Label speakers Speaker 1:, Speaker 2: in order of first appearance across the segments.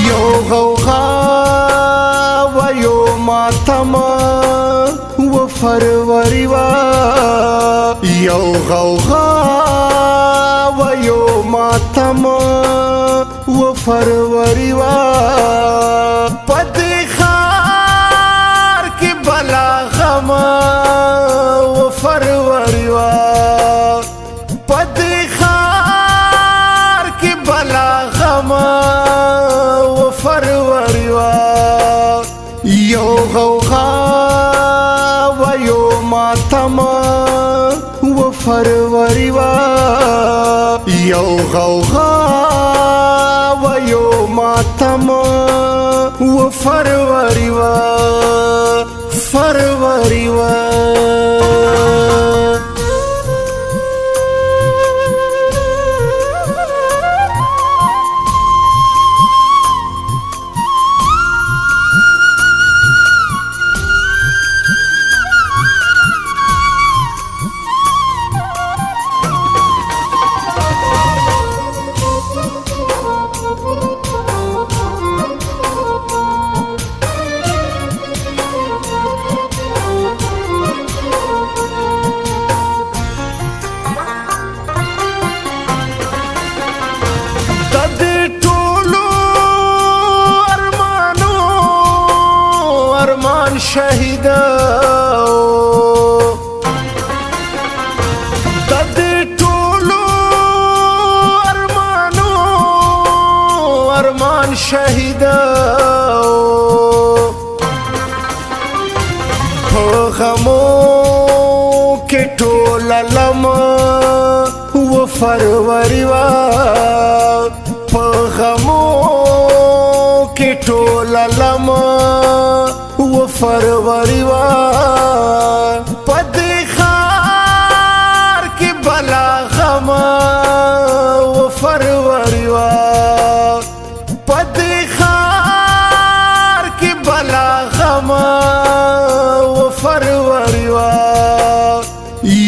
Speaker 1: यो गौगा व यो मातम व फरवरी वा यो गौगा व यो मातम व फरवरी वा पदिखार की बला गम व फरवरी वा पदिखार की बला गम फरवरी वा यो गौगा व यो मातम व फरवरी वा यो गौगा व यो मातम व फरवरी वा फरवरी वा शहीद तद टोलो अरमानो अरमान शहीद गमो के टोला लमा वो फरवरी वा गमो के टोला लमा वो फरवरी वा पदिखार की बला गम वो फरवरी वा पदिखार की बला गम वो फरवरी वा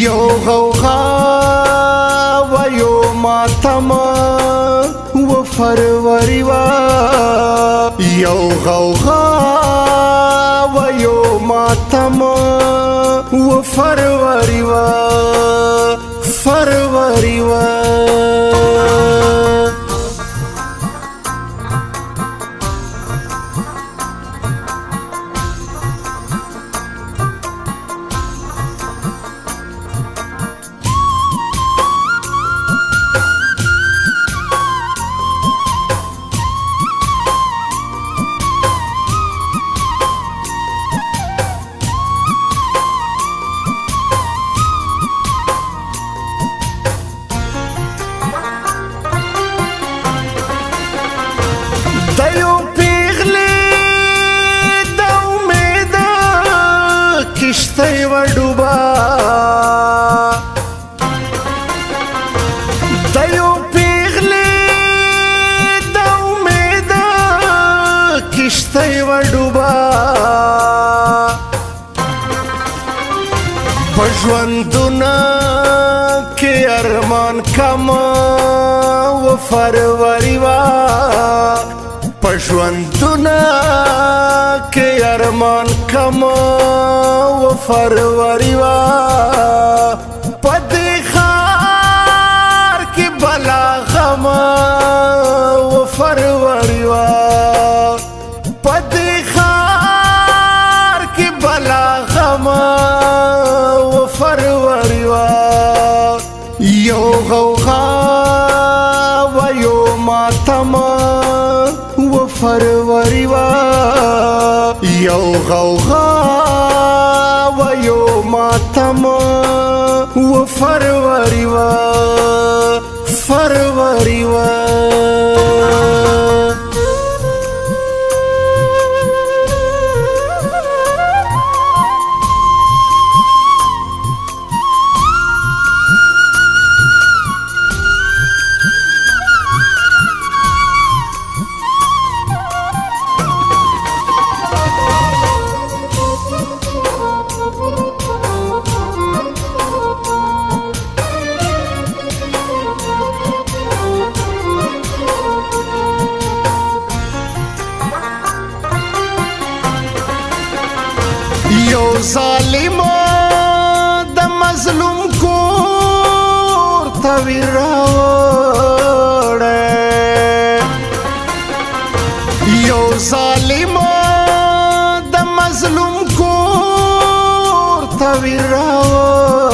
Speaker 1: यो गौगा व यो मातम वो फरवरी वा यो गौगा यो मातम वो फरवरी वा फरवरी वा दयो पिघली दौ में दा किश्ते व डूबा दयो पिघली दौ में दा किश्ते व डूबा पजवंदुना के अरमान कमा वो फरवरी वा पशवंतुना के अरमान कमा वो फरवरी वा पदिखार की बला गम वो फरवरी वा पदिखार की बला गम वो फरवरी वा यो गौगा व यो मातम वो फरवरी वा یو غوغا و یو ماتم و فروری و فروری و یو ظالم د مظلوم کور ته وراوړی یو ظالم د مظلوم کور ته وراوړی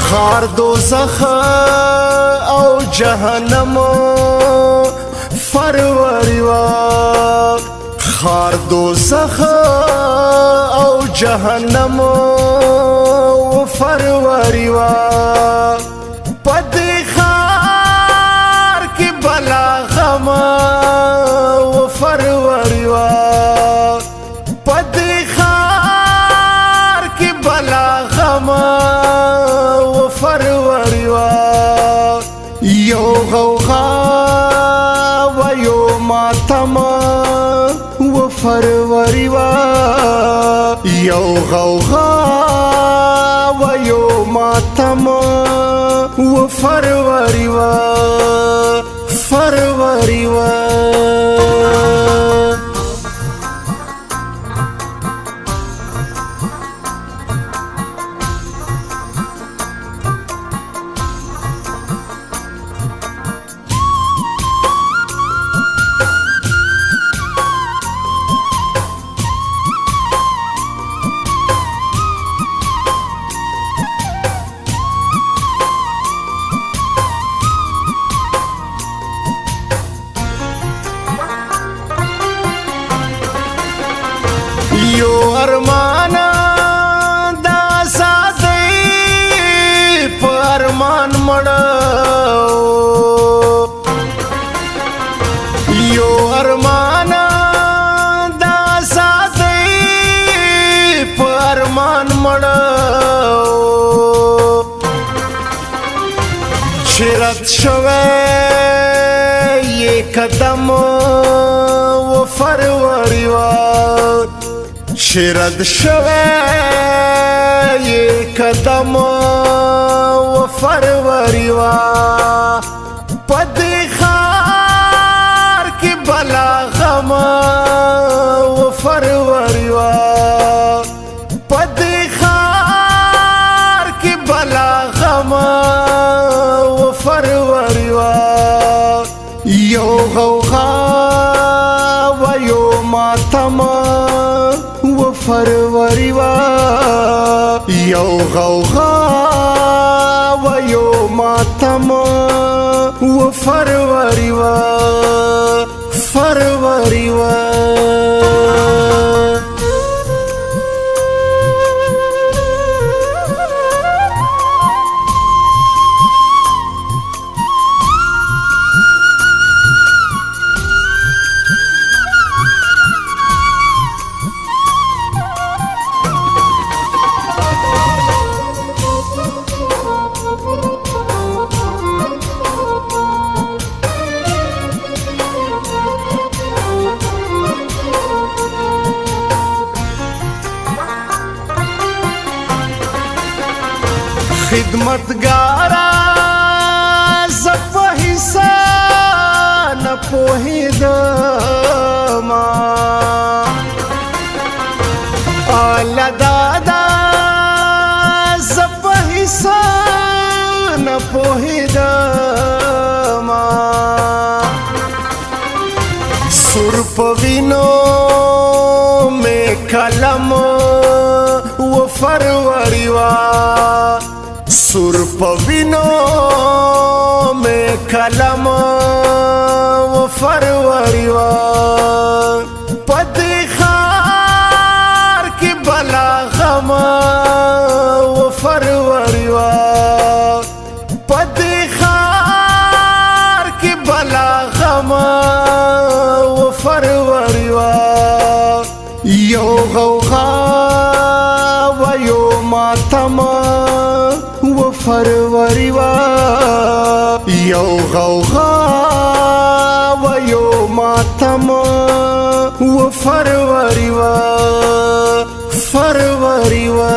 Speaker 1: خار دوزخ او جهنم فروری و خار دوزخ او جهنم و فروری و پدی خار کی بلا غم و فروری و پدی خار کی بلا غم و فروری و یو غوغا و یو ماتم و فروری و یو غوغا و یو ماتم و فروری و فروری و یو ارمانا دا ساتي په ارمان مړو یو ارمانا دا ساتي په ارمان مړو شرط شوه یہ قدم و فروری و شرد شوه یہ قدم و فروری و پدی خار کی بلا غم و فروری و پدی خار کی بلا غم و فروری و یو غوغا و یو ماتم و فروری و یو غوغا و یو ماتم و فروری و فروری و خدمتگارا زپ حصہ نہ پوہیدما آلا دادا زپ حصہ نہ پوہیدما سر پوینو میں کلم و فروری وا سر پوینو میں کلم و फरवरी वा पदी खार की बला गमा वो फरवरी वा पदी खार की बला गमा वो फरवरी वा यो गौगा व यो मातमा वो फरवरी वा यो गौगा व यो मातमा वो फरवरी वा फरवरी वा।